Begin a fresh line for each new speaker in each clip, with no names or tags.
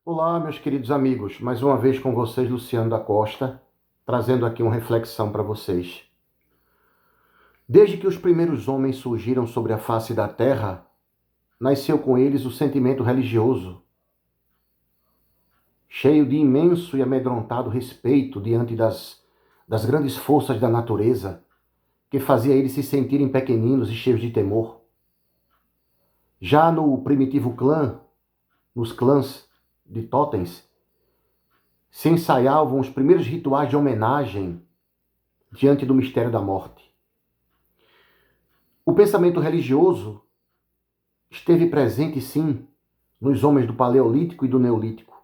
Olá, meus queridos amigos, mais uma vez com vocês, Luciano da Costa, trazendo aqui uma reflexão para vocês. Desde que os primeiros homens surgiram sobre a face da terra, nasceu com eles o sentimento religioso, cheio de imenso e amedrontado respeito diante das grandes forças da natureza, que fazia eles se sentirem pequeninos e cheios de temor. Já no primitivo clã, nos clãs de totens, se ensaiavam os primeiros rituais de homenagem diante do mistério da morte. O pensamento religioso esteve presente, sim, nos homens do Paleolítico e do Neolítico.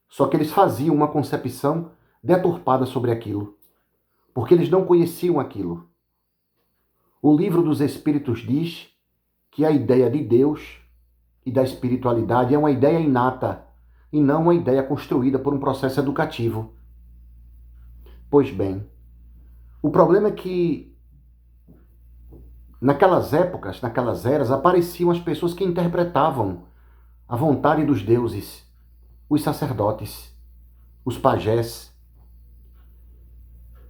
Só que eles faziam uma concepção deturpada sobre aquilo, porque eles não conheciam aquilo. O Livro dos Espíritos diz que a ideia de Deus e da espiritualidade é uma ideia inata e não uma ideia construída por um processo educativo. Pois bem, o problema é que naquelas épocas, naquelas eras, apareciam as pessoas que interpretavam a vontade dos deuses, os sacerdotes, os pajés,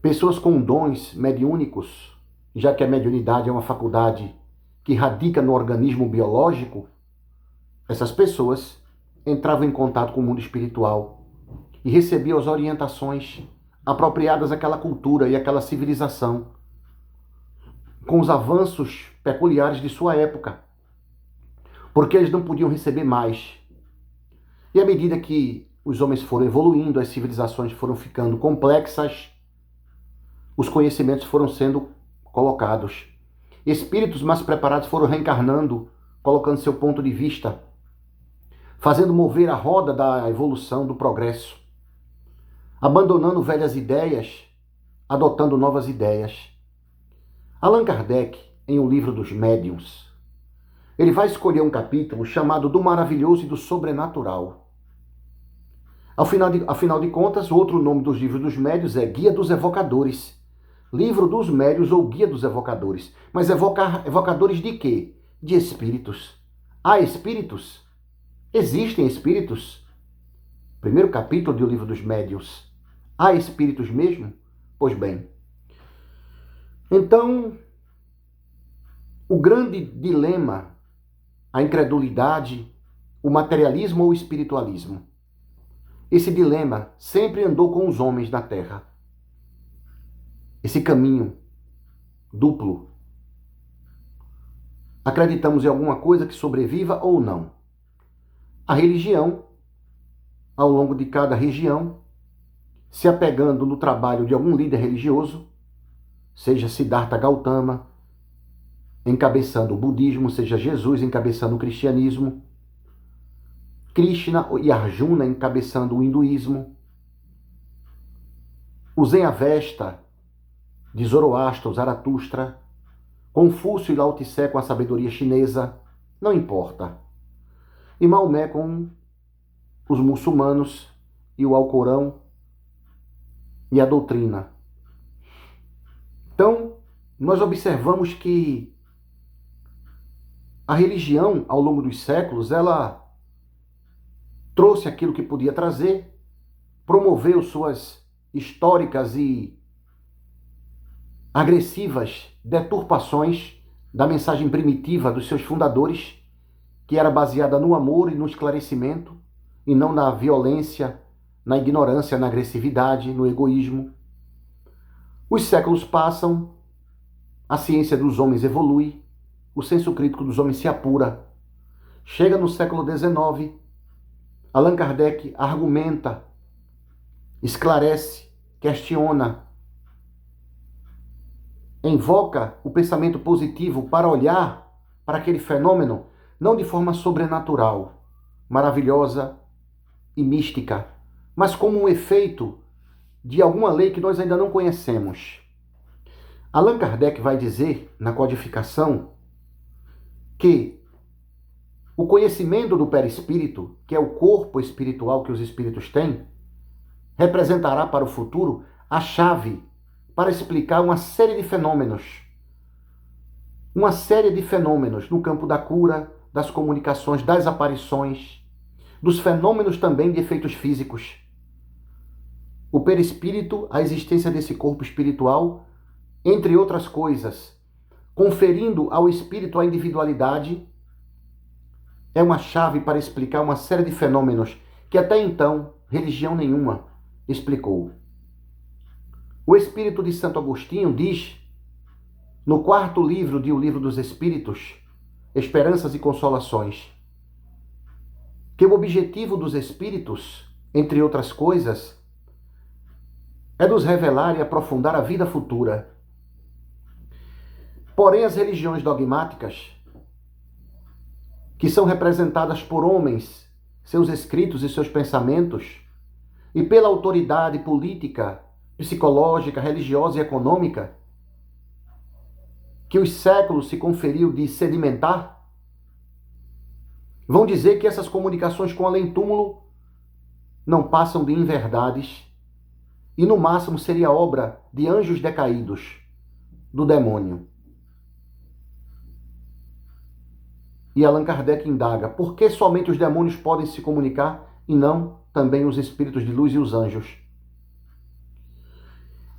pessoas com dons mediúnicos, já que a mediunidade é uma faculdade que radica no organismo biológico. Essas pessoas entravam em contato com o mundo espiritual e recebiam as orientações apropriadas àquela cultura e àquela civilização, com os avanços peculiares de sua época, porque eles não podiam receber mais. E à medida que os homens foram evoluindo, as civilizações foram ficando complexas, os conhecimentos foram sendo colocados. Espíritos mais preparados foram reencarnando, colocando seu ponto de vista, fazendo mover a roda da evolução, do progresso, abandonando velhas ideias, adotando novas ideias. Allan Kardec, em O Livro dos Médiuns, ele vai escolher um capítulo chamado Do Maravilhoso e do Sobrenatural. Afinal de contas, o outro nome dos livros dos médiuns é Guia dos Evocadores. Livro dos Médiuns ou Guia dos Evocadores. Mas evocadores de quê? De espíritos. Há espíritos? Existem espíritos? Primeiro capítulo do Livro dos Médiuns. Há espíritos mesmo? Pois bem. Então, o grande dilema, a incredulidade, o materialismo ou o espiritualismo. Esse dilema sempre andou com os homens na Terra. Esse caminho duplo. Acreditamos em alguma coisa que sobreviva ou não? A religião, ao longo de cada região, se apegando no trabalho de algum líder religioso, seja Siddhartha Gautama, encabeçando o budismo, seja Jesus encabeçando o cristianismo, Krishna e Arjuna encabeçando o hinduísmo, o Zen Avesta de Zoroastro, Zaratustra, Confúcio e Lao Tse com a sabedoria chinesa, não importa. E Maomé com os muçulmanos e o Alcorão e a doutrina. Então, nós observamos que a religião, ao longo dos séculos, ela trouxe aquilo que podia trazer, promoveu suas históricas e agressivas deturpações da mensagem primitiva dos seus fundadores, que era baseada no amor e no esclarecimento, e não na violência, na ignorância, na agressividade, no egoísmo. Os séculos passam, a ciência dos homens evolui, o senso crítico dos homens se apura. Chega no século XIX, Allan Kardec argumenta, esclarece, questiona, invoca o pensamento positivo para olhar para aquele fenômeno não de forma sobrenatural, maravilhosa e mística, mas como um efeito de alguma lei que nós ainda não conhecemos. Allan Kardec vai dizer, na codificação, que o conhecimento do perispírito, que é o corpo espiritual que os espíritos têm, representará para o futuro a chave para explicar uma série de fenômenos. Uma série de fenômenos no campo da cura, das comunicações, das aparições, dos fenômenos também de efeitos físicos. O perispírito, a existência desse corpo espiritual, entre outras coisas, conferindo ao espírito a individualidade, é uma chave para explicar uma série de fenômenos que até então religião nenhuma explicou. O Espírito de Santo Agostinho diz, no 4º livro de O Livro dos Espíritos, Esperanças e Consolações, que o objetivo dos espíritos, entre outras coisas, é nos revelar e aprofundar a vida futura. Porém, as religiões dogmáticas, que são representadas por homens, seus escritos e seus pensamentos, e pela autoridade política, psicológica, religiosa e econômica, que os séculos se conferiu de sedimentar, vão dizer que essas comunicações com além-túmulo não passam de inverdades e no máximo seria obra de anjos decaídos, do demônio. E Allan Kardec indaga, por que somente os demônios podem se comunicar e não também os espíritos de luz e os anjos?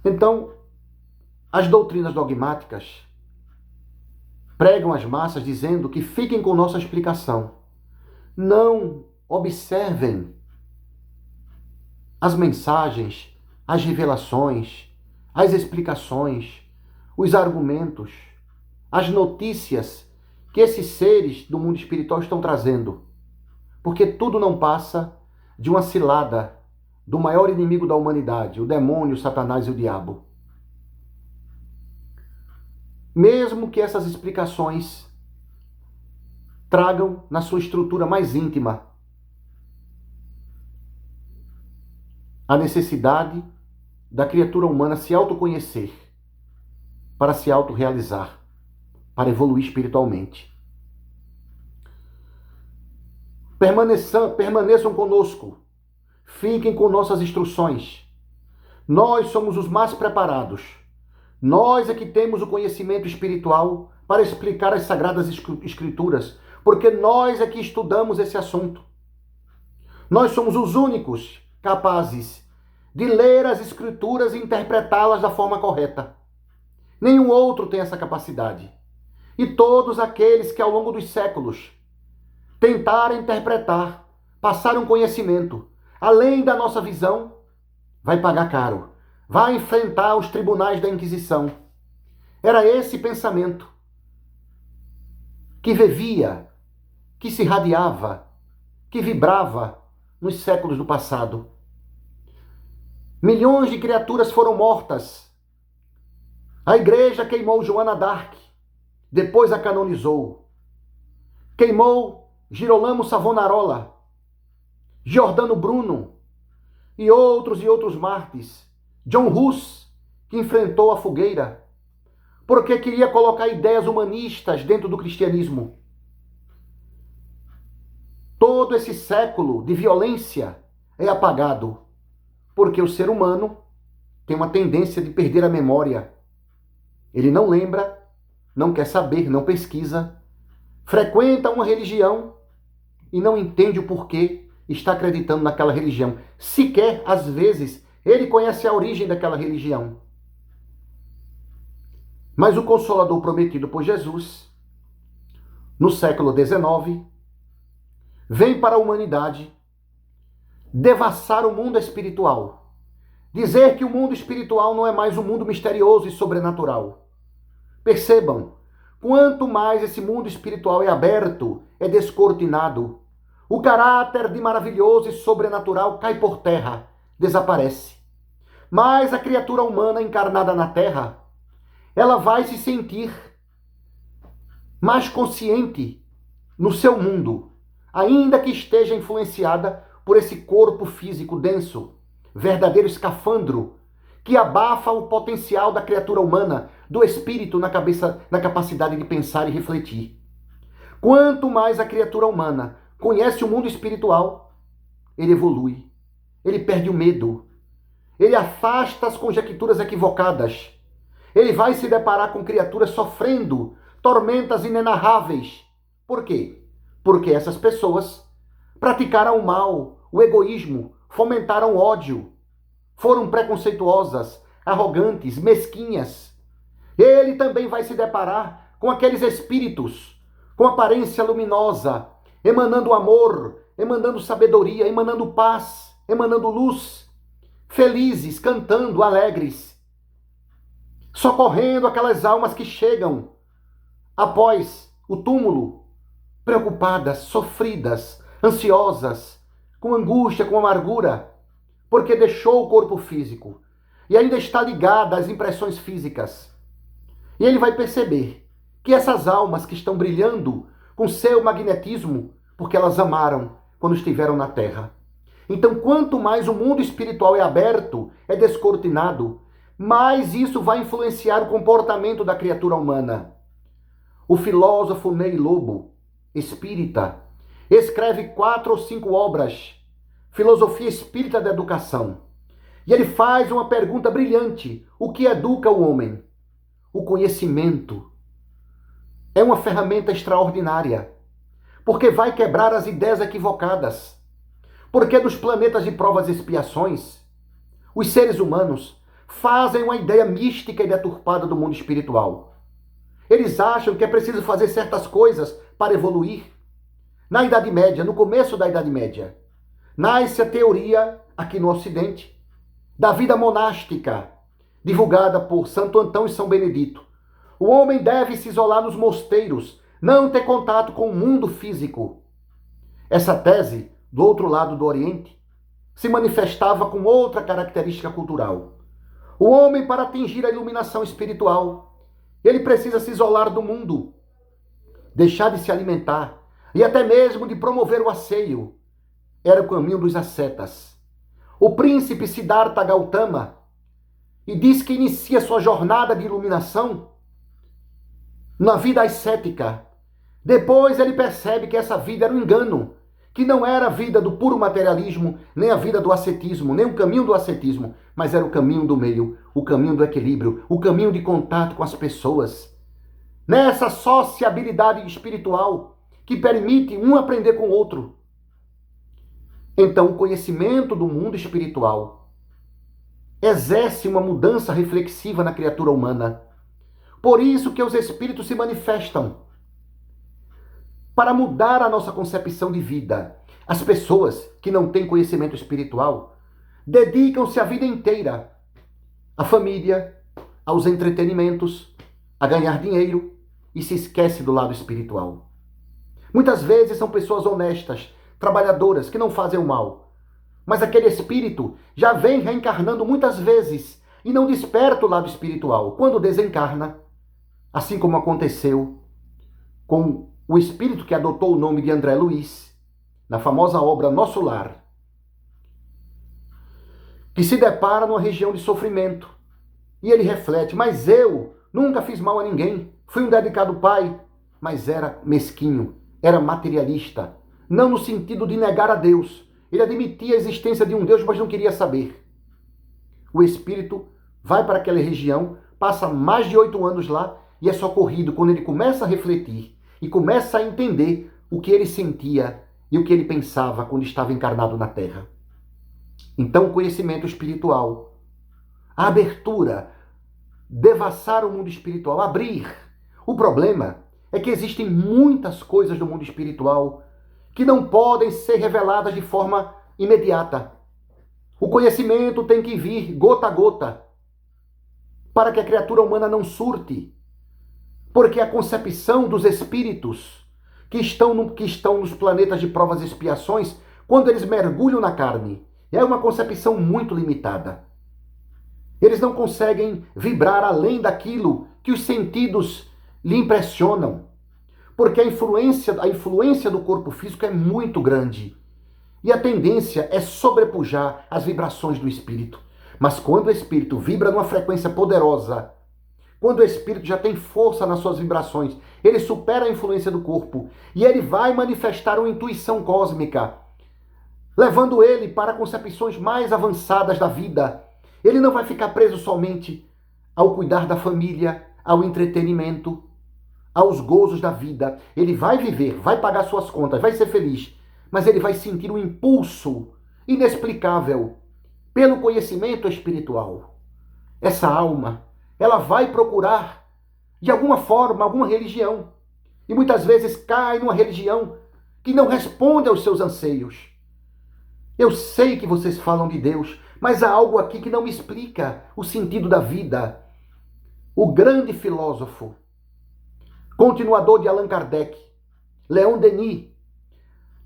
Então, as doutrinas dogmáticas pregam as massas dizendo que fiquem com nossa explicação. Não observem as mensagens, as revelações, as explicações, os argumentos, as notícias que esses seres do mundo espiritual estão trazendo. Porque tudo não passa de uma cilada do maior inimigo da humanidade, o demônio, o Satanás e o diabo. Mesmo que essas explicações tragam na sua estrutura mais íntima a necessidade da criatura humana se autoconhecer, para se autorrealizar, para evoluir espiritualmente. Permaneçam conosco, fiquem com nossas instruções. Nós somos os mais preparados. Nós é que temos o conhecimento espiritual para explicar as Sagradas Escrituras, porque nós é que estudamos esse assunto. Nós somos os únicos capazes de ler as Escrituras e interpretá-las da forma correta. Nenhum outro tem essa capacidade. E todos aqueles que ao longo dos séculos tentaram interpretar, passaram conhecimento, além da nossa visão, vai pagar caro. Vai enfrentar os tribunais da Inquisição. Era esse pensamento que vivia, que se irradiava, que vibrava nos séculos do passado. Milhões de criaturas foram mortas. A igreja queimou Joana d'Arc, depois a canonizou. Queimou Girolamo Savonarola, Giordano Bruno e outros mártires. John Hus, que enfrentou a fogueira, porque queria colocar ideias humanistas dentro do cristianismo. Todo esse século de violência é apagado, porque o ser humano tem uma tendência de perder a memória. Ele não lembra, não quer saber, não pesquisa, frequenta uma religião e não entende o porquê está acreditando naquela religião. Sequer, às vezes, ele conhece a origem daquela religião. Mas o Consolador prometido por Jesus, no século XIX, vem para a humanidade devassar o mundo espiritual. Dizer que o mundo espiritual não é mais um mundo misterioso e sobrenatural. Percebam, quanto mais esse mundo espiritual é aberto, é descortinado, o caráter de maravilhoso e sobrenatural cai por terra, desaparece. Mas a criatura humana encarnada na Terra, ela vai se sentir mais consciente no seu mundo, ainda que esteja influenciada por esse corpo físico denso, verdadeiro escafandro, que abafa o potencial da criatura humana, do espírito na capacidade de pensar e refletir. Quanto mais a criatura humana conhece o mundo espiritual, ele evolui, ele perde o medo, ele afasta as conjecturas equivocadas. Ele vai se deparar com criaturas sofrendo tormentas inenarráveis. Por quê? Porque essas pessoas praticaram o mal, o egoísmo, fomentaram o ódio, foram preconceituosas, arrogantes, mesquinhas. Ele também vai se deparar com aqueles espíritos com aparência luminosa, emanando amor, emanando sabedoria, emanando paz, emanando luz, felizes, cantando, alegres, socorrendo aquelas almas que chegam após o túmulo, preocupadas, sofridas, ansiosas, com angústia, com amargura, porque deixou o corpo físico e ainda está ligada às impressões físicas. E ele vai perceber que essas almas que estão brilhando com seu magnetismo, porque elas amaram quando estiveram na Terra. Então, quanto mais o mundo espiritual é aberto, é descortinado, mais isso vai influenciar o comportamento da criatura humana. O filósofo Ney Lobo, espírita, escreve 4 ou 5 obras, Filosofia Espírita da Educação. E ele faz uma pergunta brilhante: o que educa o homem? O conhecimento. É uma ferramenta extraordinária, porque vai quebrar as ideias equivocadas. Porque nos planetas de provas e expiações, os seres humanos fazem uma ideia mística e deturpada do mundo espiritual. Eles acham que é preciso fazer certas coisas para evoluir. Na Idade Média, no começo da Idade Média, nasce a teoria, aqui no Ocidente, da vida monástica, divulgada por Santo Antão e São Benedito. O homem deve se isolar nos mosteiros, não ter contato com o mundo físico. Essa tese, do outro lado do Oriente, se manifestava com outra característica cultural. O homem, para atingir a iluminação espiritual, ele precisa se isolar do mundo, deixar de se alimentar e até mesmo de promover o asseio. Era o caminho dos ascetas. O príncipe Siddhartha Gautama, e diz que inicia sua jornada de iluminação na vida ascética. Depois ele percebe que essa vida era um engano, que não era a vida do puro materialismo, nem a vida do ascetismo, nem o caminho do ascetismo, mas era o caminho do meio, o caminho do equilíbrio, o caminho de contato com as pessoas. Nessa sociabilidade espiritual que permite um aprender com o outro. Então, o conhecimento do mundo espiritual exerce uma mudança reflexiva na criatura humana. Por isso que os espíritos se manifestam para mudar a nossa concepção de vida. As pessoas que não têm conhecimento espiritual dedicam-se a vida inteira à família, aos entretenimentos, a ganhar dinheiro e se esquece do lado espiritual. Muitas vezes são pessoas honestas, trabalhadoras, que não fazem o mal. Mas aquele espírito já vem reencarnando muitas vezes e não desperta o lado espiritual. Quando desencarna, assim como aconteceu com o espírito que adotou o nome de André Luiz, na famosa obra Nosso Lar, que se depara numa região de sofrimento. E ele reflete: mas eu nunca fiz mal a ninguém, fui um dedicado pai, mas era mesquinho, era materialista. Não no sentido de negar a Deus. Ele admitia a existência de um Deus, mas não queria saber. O espírito vai para aquela região, passa mais de 8 anos lá e é socorrido quando ele começa a refletir e começa a entender o que ele sentia e o que ele pensava quando estava encarnado na Terra. Então, o conhecimento espiritual, a abertura, devassar o mundo espiritual, abrir. O problema é que existem muitas coisas do mundo espiritual que não podem ser reveladas de forma imediata. O conhecimento tem que vir gota a gota, para que a criatura humana não surte. Porque a concepção dos espíritos que estão nos planetas de provas e expiações, quando eles mergulham na carne, é uma concepção muito limitada. Eles não conseguem vibrar além daquilo que os sentidos lhe impressionam. Porque a influência do corpo físico é muito grande. E a tendência é sobrepujar as vibrações do espírito. Mas quando o espírito vibra numa frequência poderosa, quando o espírito já tem força nas suas vibrações, ele supera a influência do corpo e ele vai manifestar uma intuição cósmica, levando ele para concepções mais avançadas da vida. Ele não vai ficar preso somente ao cuidar da família, ao entretenimento, aos gozos da vida. Ele vai viver, vai pagar suas contas, vai ser feliz, mas ele vai sentir um impulso inexplicável pelo conhecimento espiritual. Essa alma, ela vai procurar, de alguma forma, alguma religião. E muitas vezes cai numa religião que não responde aos seus anseios. Eu sei que vocês falam de Deus, mas há algo aqui que não me explica o sentido da vida. O grande filósofo, continuador de Allan Kardec, Leon Denis,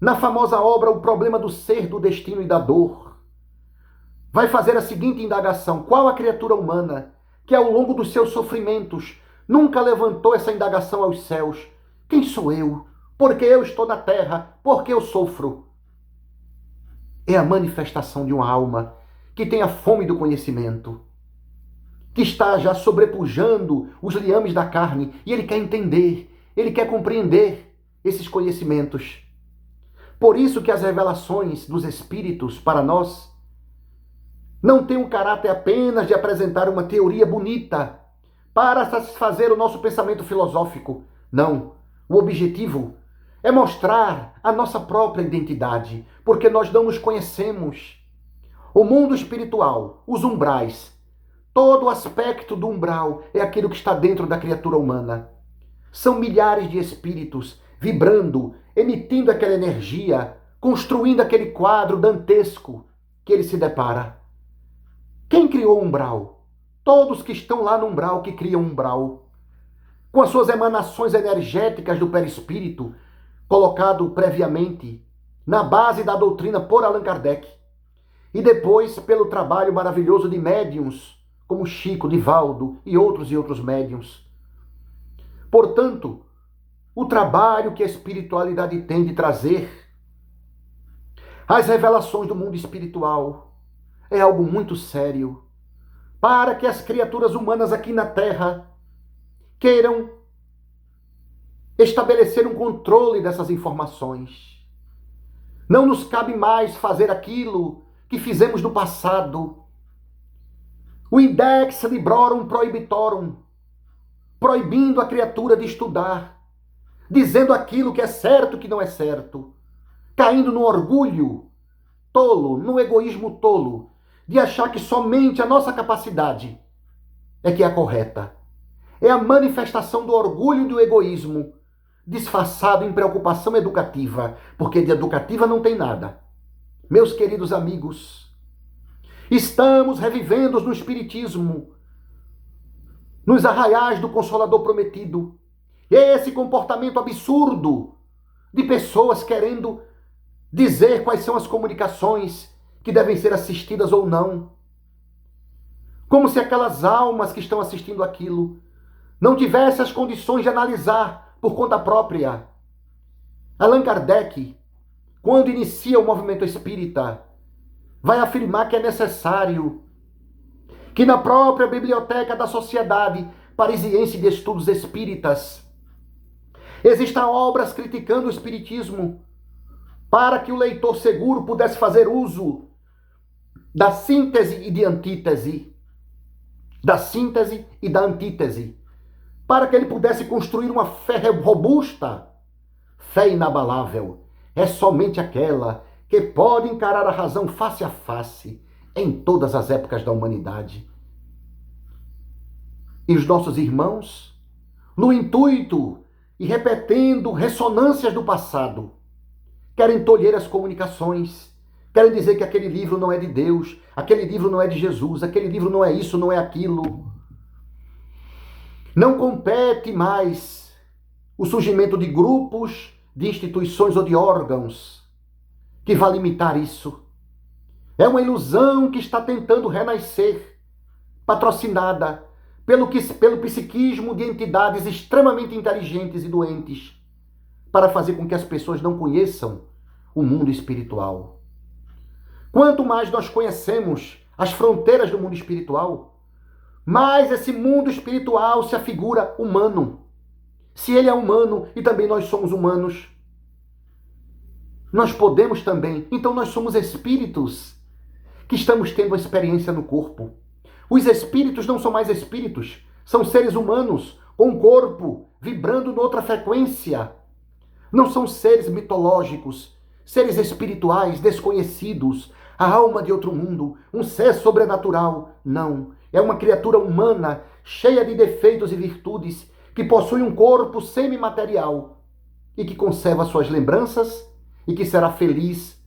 na famosa obra O Problema do Ser, do Destino e da Dor, vai fazer a seguinte indagação: qual a criatura humana que ao longo dos seus sofrimentos nunca levantou essa indagação aos céus? Quem sou eu? Por que eu estou na terra? Por que eu sofro? É a manifestação de uma alma que tem a fome do conhecimento, que está já sobrepujando os liames da carne, e ele quer entender, ele quer compreender esses conhecimentos. Por isso que as revelações dos Espíritos para nós não têm um caráter apenas de apresentar uma teoria bonita para satisfazer o nosso pensamento filosófico. Não. O objetivo é mostrar a nossa própria identidade, porque nós não nos conhecemos. O mundo espiritual, os umbrais, todo o aspecto do umbral é aquilo que está dentro da criatura humana. São milhares de espíritos vibrando, emitindo aquela energia, construindo aquele quadro dantesco que ele se depara. Quem criou o umbral? Todos que estão lá no umbral, que criam o umbral, com as suas emanações energéticas do perispírito, colocado previamente na base da doutrina por Allan Kardec, e depois pelo trabalho maravilhoso de médiuns, como Chico, Divaldo e outros médiuns. Portanto, o trabalho que a espiritualidade tem de trazer as revelações do mundo espiritual é algo muito sério, para que as criaturas humanas aqui na Terra queiram estabelecer um controle dessas informações. Não nos cabe mais fazer aquilo que fizemos no passado. O index librorum prohibitorum, proibindo a criatura de estudar, dizendo aquilo que é certo e que não é certo, caindo no orgulho tolo, no egoísmo tolo, de achar que somente a nossa capacidade é que é a correta. É a manifestação do orgulho e do egoísmo, disfarçado em preocupação educativa, porque de educativa não tem nada. Meus queridos amigos, estamos revivendo no Espiritismo, nos arraiais do Consolador Prometido, esse comportamento absurdo de pessoas querendo dizer quais são as comunicações que devem ser assistidas ou não, como se aquelas almas que estão assistindo aquilo não tivessem as condições de analisar por conta própria. Allan Kardec, quando inicia o movimento espírita, vai afirmar que é necessário que na própria biblioteca da Sociedade Parisiense de Estudos Espíritas existam obras criticando o espiritismo, para que o leitor seguro pudesse fazer uso da síntese e de antítese, da síntese e da antítese, para que ele pudesse construir uma fé robusta. Fé inabalável é somente aquela que pode encarar a razão face a face em todas as épocas da humanidade. E os nossos irmãos, no intuito e repetindo ressonâncias do passado, querem tolher as comunicações, querem dizer que aquele livro não é de Deus, aquele livro não é de Jesus, aquele livro não é isso, não é aquilo. Não compete mais o surgimento de grupos, de instituições ou de órgãos que vá limitar isso. É uma ilusão que está tentando renascer, patrocinada pelo psiquismo de entidades extremamente inteligentes e doentes, para fazer com que as pessoas não conheçam o mundo espiritual. Quanto mais nós conhecemos as fronteiras do mundo espiritual, mais esse mundo espiritual se afigura humano. Se ele é humano e também nós somos humanos, nós podemos também. Então nós somos espíritos que estamos tendo a experiência no corpo. Os espíritos não são mais espíritos, são seres humanos com um corpo vibrando noutra frequência. Não são seres mitológicos seres espirituais desconhecidos, a alma de outro mundo, um ser sobrenatural. Não, é uma criatura humana, cheia de defeitos e virtudes, que possui um corpo semimaterial e que conserva suas lembranças e que será feliz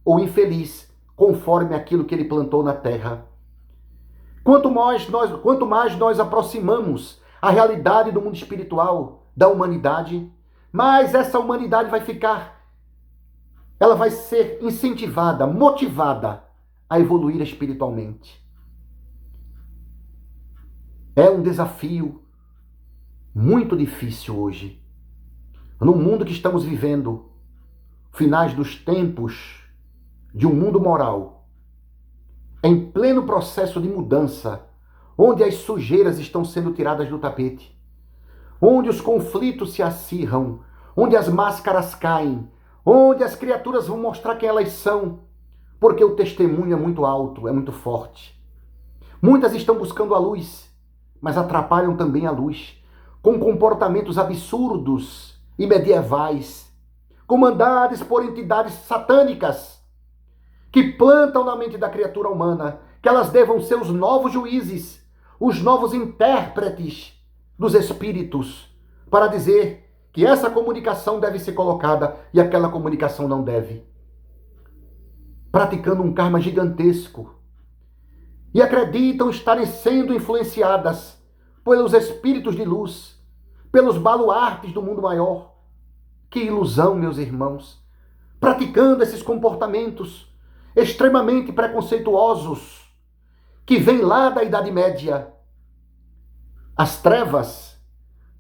ou infeliz, conforme aquilo que ele plantou na terra. Quanto mais nós aproximamos a realidade do mundo espiritual, da humanidade, mais essa humanidade ela vai ser incentivada, motivada a evoluir espiritualmente. É um desafio muito difícil hoje. No mundo que estamos vivendo, finais dos tempos de um mundo moral, em pleno processo de mudança, onde as sujeiras estão sendo tiradas do tapete, onde os conflitos se acirram, onde as máscaras caem, onde as criaturas vão mostrar quem elas são, porque o testemunho é muito alto, é muito forte. Muitas estão buscando a luz, mas atrapalham também a luz, com comportamentos absurdos e medievais, comandados por entidades satânicas, que plantam na mente da criatura humana que elas devam ser os novos juízes, os novos intérpretes dos espíritos, para dizer que essa comunicação deve ser colocada e aquela comunicação não deve. Praticando um karma gigantesco. E acreditam estarem sendo influenciadas pelos espíritos de luz, pelos baluartes do mundo maior. Que ilusão, meus irmãos. Praticando esses comportamentos extremamente preconceituosos, que vêm lá da Idade Média. As trevas,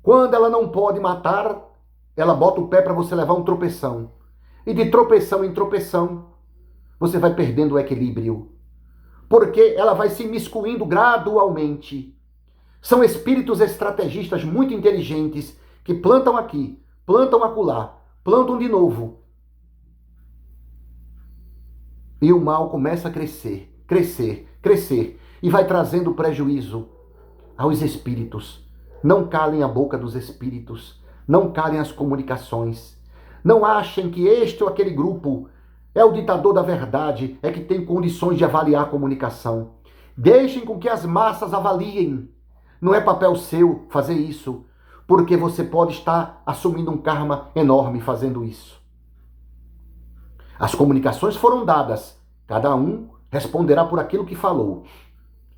quando ela não pode matar, ela bota o pé para você levar um tropeção. E de tropeção em tropeção, você vai perdendo o equilíbrio. Porque ela vai se imiscuindo gradualmente. São espíritos estrategistas muito inteligentes que plantam aqui, plantam acolá, plantam de novo. E o mal começa a crescer, crescer, crescer. E vai trazendo prejuízo aos espíritos. Não calem a boca dos espíritos. Não calem as comunicações. Não achem que este ou aquele grupo é o ditador da verdade, é que tem condições de avaliar a comunicação. Deixem com que as massas avaliem. Não é papel seu fazer isso, porque você pode estar assumindo um karma enorme fazendo isso. As comunicações foram dadas, cada um responderá por aquilo que falou.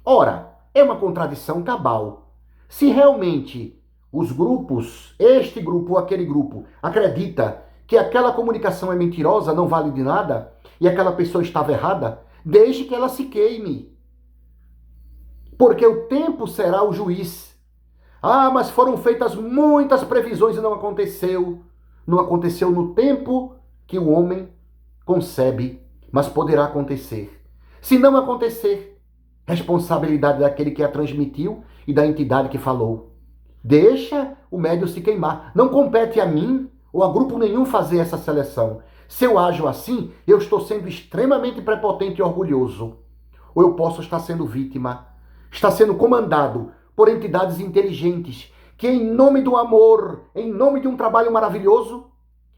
Ora, é uma contradição cabal. Se realmente os grupos, este grupo ou aquele grupo, acredita que aquela comunicação é mentirosa, não vale de nada, e aquela pessoa estava errada, deixe que ela se queime. Porque o tempo será o juiz. Ah, mas foram feitas muitas previsões e não aconteceu. Não aconteceu no tempo que o homem concebe, mas poderá acontecer. Se não acontecer, responsabilidade daquele que a transmitiu e da entidade que falou. Deixa o médium se queimar. Não compete a mim ou a grupo nenhum fazer essa seleção. Se eu ajo assim, eu estou sendo extremamente prepotente e orgulhoso. Ou eu posso estar sendo vítima. Está sendo comandado por entidades inteligentes que, em nome do amor, em nome de um trabalho maravilhoso,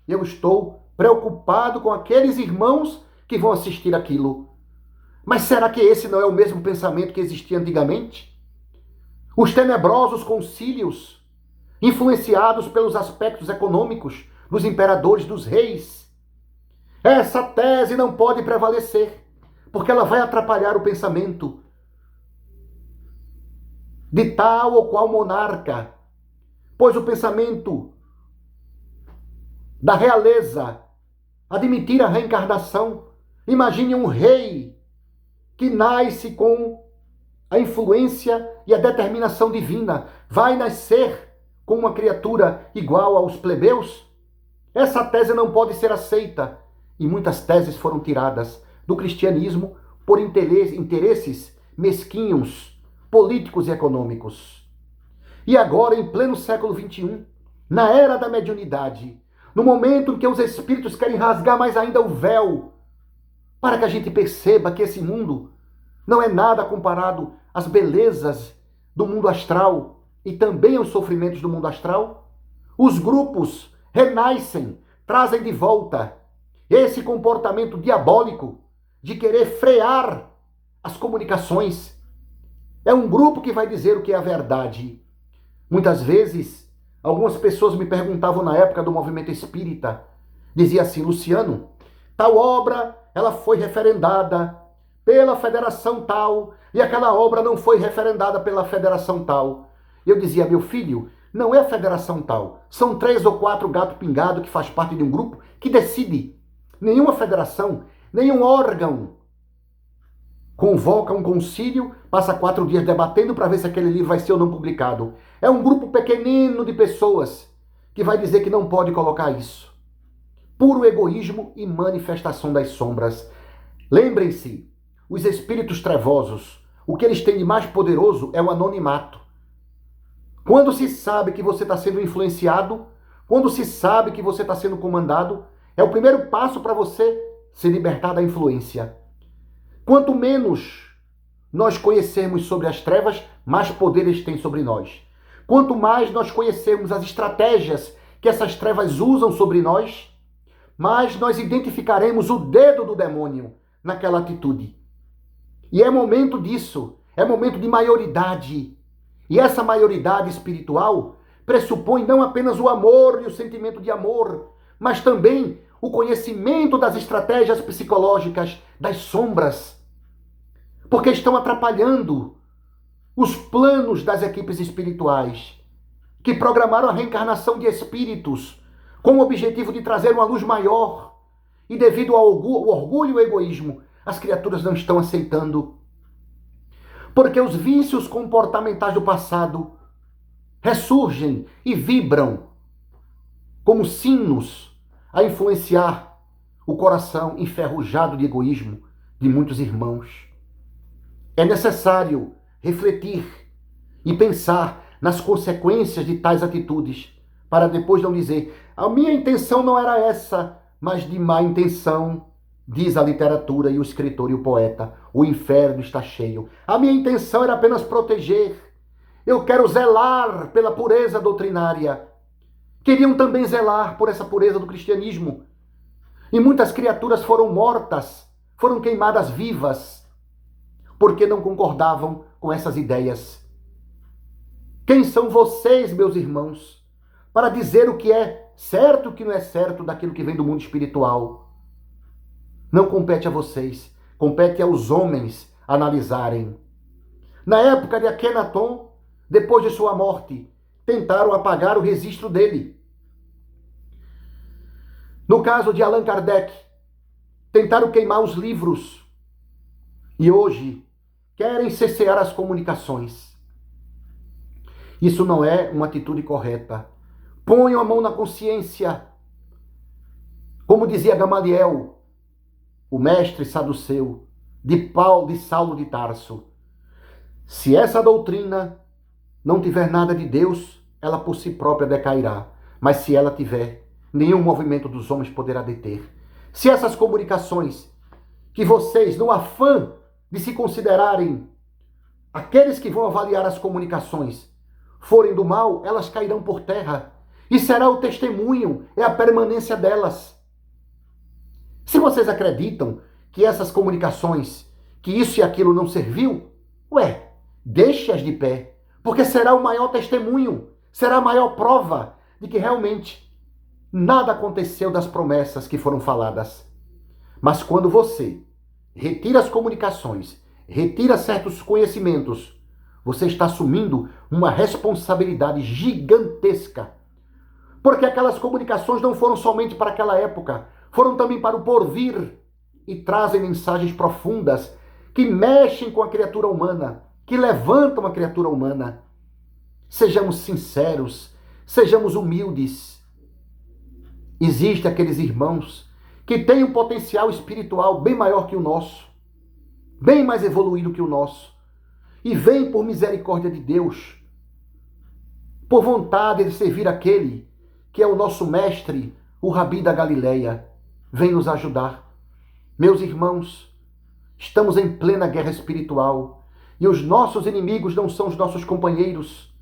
eu estou preocupado com aqueles irmãos que vão assistir aquilo. Mas será que esse não é o mesmo pensamento que existia antigamente? Os tenebrosos concílios, influenciados pelos aspectos econômicos dos imperadores, dos reis. Essa tese não pode prevalecer, porque ela vai atrapalhar o pensamento de tal ou qual monarca, pois o pensamento da realeza admitir a reencarnação. Imagine um rei que nasce com a influência e a determinação divina, vai nascer com uma criatura igual aos plebeus? Essa tese não pode ser aceita, e muitas teses foram tiradas do cristianismo por interesses mesquinhos, políticos e econômicos. E agora, em pleno século XXI, na era da mediunidade, no momento em que os espíritos querem rasgar mais ainda o véu, para que a gente perceba que esse mundo não é nada comparado às belezas do mundo astral e também aos sofrimentos do mundo astral, os grupos renascem, trazem de volta Esse comportamento diabólico de querer frear as comunicações. É um grupo que vai dizer o que é a verdade. Muitas vezes, algumas pessoas me perguntavam na época do movimento espírita, dizia assim: Luciano, tal obra ela foi referendada pela federação tal e aquela obra não foi referendada pela federação tal. Eu dizia: meu filho, não é a federação tal, são 3 ou 4 gato pingado que faz parte de um grupo que decide. Nenhuma federação, nenhum órgão convoca um concílio, passa 4 dias debatendo para ver se aquele livro vai ser ou não publicado. É um grupo pequenino de pessoas que vai dizer que não pode colocar isso. Puro egoísmo e manifestação das sombras. Lembrem-se, os espíritos trevosos, o que eles têm de mais poderoso é o anonimato. Quando se sabe que você está sendo influenciado, quando se sabe que você está sendo comandado, é o primeiro passo para você se libertar da influência. Quanto menos nós conhecermos sobre as trevas, mais poder eles têm sobre nós. Quanto mais nós conhecermos as estratégias que essas trevas usam sobre nós, mais nós identificaremos o dedo do demônio naquela atitude. E é momento disso, é momento de maioridade. E essa maioridade espiritual pressupõe não apenas o amor e o sentimento de amor, mas também o conhecimento das estratégias psicológicas das sombras, porque estão atrapalhando os planos das equipes espirituais, que programaram a reencarnação de espíritos com o objetivo de trazer uma luz maior, e devido ao orgulho e ao egoísmo, as criaturas não estão aceitando. Porque os vícios comportamentais do passado ressurgem e vibram como sinos a influenciar o coração enferrujado de egoísmo de muitos irmãos. É necessário refletir e pensar nas consequências de tais atitudes, para depois não dizer: a minha intenção não era essa, mas de má intenção, diz a literatura e o escritor e o poeta, o inferno está cheio. A minha intenção era apenas proteger. Eu quero zelar pela pureza doutrinária. Queriam também zelar por essa pureza do cristianismo. E muitas criaturas foram mortas, foram queimadas vivas, porque não concordavam com essas ideias. Quem são vocês, meus irmãos, para dizer o que é certo e o que não é certo daquilo que vem do mundo espiritual? Não compete a vocês, compete aos homens analisarem. Na época de Akhenaton, depois de sua morte, tentaram apagar o registro dele. No caso de Allan Kardec, tentaram queimar os livros. E hoje querem cessear as comunicações. Isso não é uma atitude correta. Ponham a mão na consciência. Como dizia Gamaliel, o mestre saduceu, de Saulo de Tarso: se essa doutrina não tiver nada de Deus, ela por si própria decairá. Mas se ela tiver, nenhum movimento dos homens poderá deter. Se essas comunicações, que vocês, no afã de se considerarem aqueles que vão avaliar as comunicações, forem do mal, elas cairão por terra. E será o testemunho, é a permanência delas. Se vocês acreditam que essas comunicações, que isso e aquilo não serviu, deixe-as de pé, porque será o maior testemunho, será a maior prova de que realmente nada aconteceu das promessas que foram faladas. Mas quando você retira as comunicações, retira certos conhecimentos, você está assumindo uma responsabilidade gigantesca. Porque aquelas comunicações não foram somente para aquela época, foram também para o porvir e trazem mensagens profundas que mexem com a criatura humana, que levantam a criatura humana. Sejamos sinceros, sejamos humildes. Existem aqueles irmãos que têm um potencial espiritual bem maior que o nosso, bem mais evoluído que o nosso, e vêm por misericórdia de Deus, por vontade de servir aquele que é o nosso mestre, o Rabi da Galileia, vem nos ajudar. Meus irmãos, estamos em plena guerra espiritual e os nossos inimigos não são os nossos companheiros,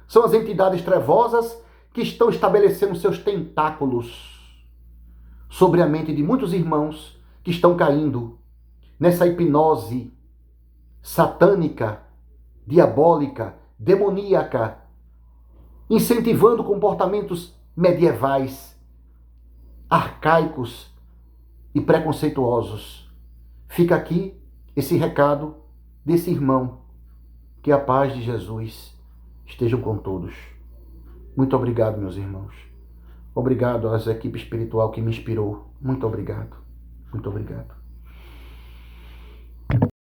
são as entidades trevosas que estão estabelecendo seus tentáculos. sobre a mente de muitos irmãos que estão caindo nessa hipnose satânica, diabólica, demoníaca, incentivando comportamentos medievais, arcaicos e preconceituosos. Fica aqui esse recado desse irmão. Que a paz de Jesus esteja com todos. Muito obrigado, meus irmãos. Obrigado às equipe espiritual que me inspirou. Muito obrigado. Muito obrigado.